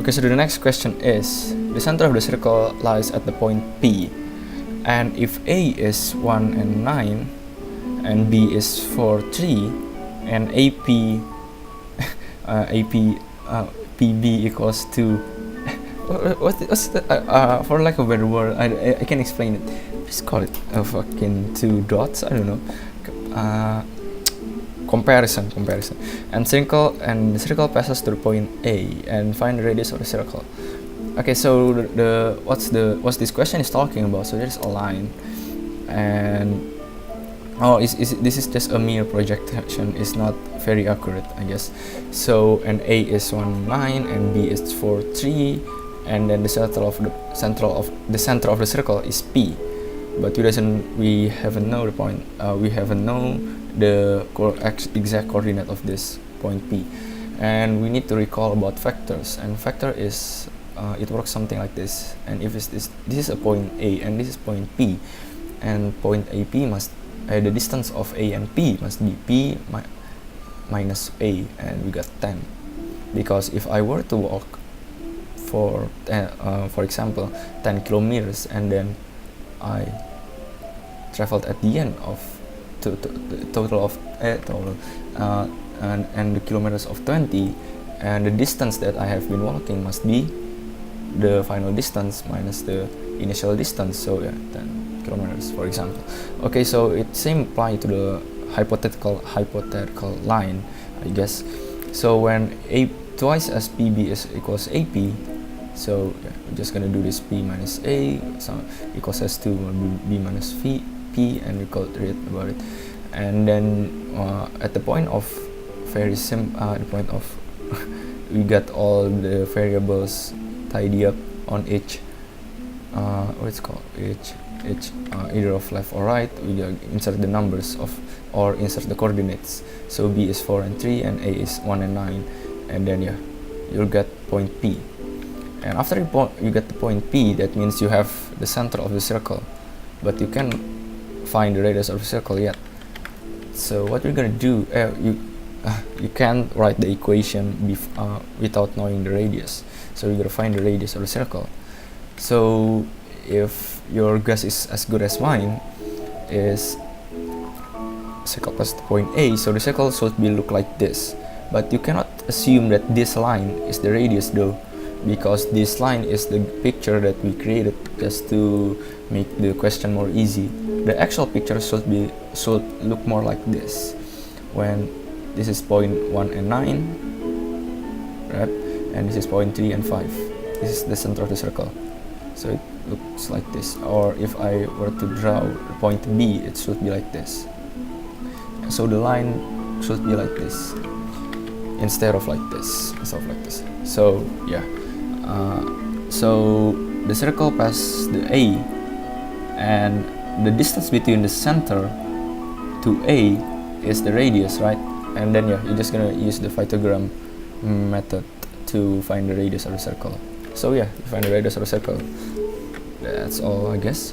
Okay, so the next question is, the center of the circle lies at the point P, and if A is 1 and 9, and B is 4, 3, and AP, AP, PB equals to, what's the, for lack of a better word, I can explain it. Just call it a fucking two dots, I don't know. Comparison, and the circle passes to the point A, and find the radius of the circle. Okay, so what's this question is talking about? So there's a line, and this is just a mere projection. It's not very accurate, I guess. So, and A is 1, 9, and B is 4, 3, and then the center of the circle is P, but we haven't know the point. We haven't know the exact coordinate of this point P, and we need to recall about vectors. And vector is it works something like this. And if this is a point A and this is point P, and point AP must the distance of A and P must be P minus A, and we got 10. Because if I were to walk for example 10 kilometers, and then I traveled at the end of total of and the kilometers of 20, and the distance that I have been walking must be the final distance minus the initial distance, so yeah, 10 kilometers, for example. Okay, so it same apply to the hypothetical line, I guess. So when A twice as PB is equals AP, so yeah, we're just gonna do this P minus A, so equals S2 will be B minus P, and we could read about it. And then at the point of the point of we got all the variables tidy up on each either of left or right. We insert the numbers or insert the coordinates. So B is 4 and 3, and A is 1 and 9, and then yeah, you'll get point P. And after you get the point P, that means you have the center of the circle, but you can't find the radius of the circle yet. So what we're gonna do, you can't write the equation without knowing the radius. So you're gonna find the radius of the circle. So if your guess is as good as mine, is circle plus the point A, so the circle should be look like this. But you cannot assume that this line is the radius though, because this line is the picture that we created just to make the question more easy. The actual picture should look more like this, when this is point 1 and 9, right? And this is point 3 and 5. This is the center of the circle, so it looks like this. Or if I were to draw point B, it should be like this. So the line should be like this instead of like this. So yeah, so the circle passes the A, and the distance between the center to A is the radius, right? And then yeah, you're just gonna use the Pythagorean method to find the radius of the circle. So yeah, you find the radius of the circle. That's all, I guess.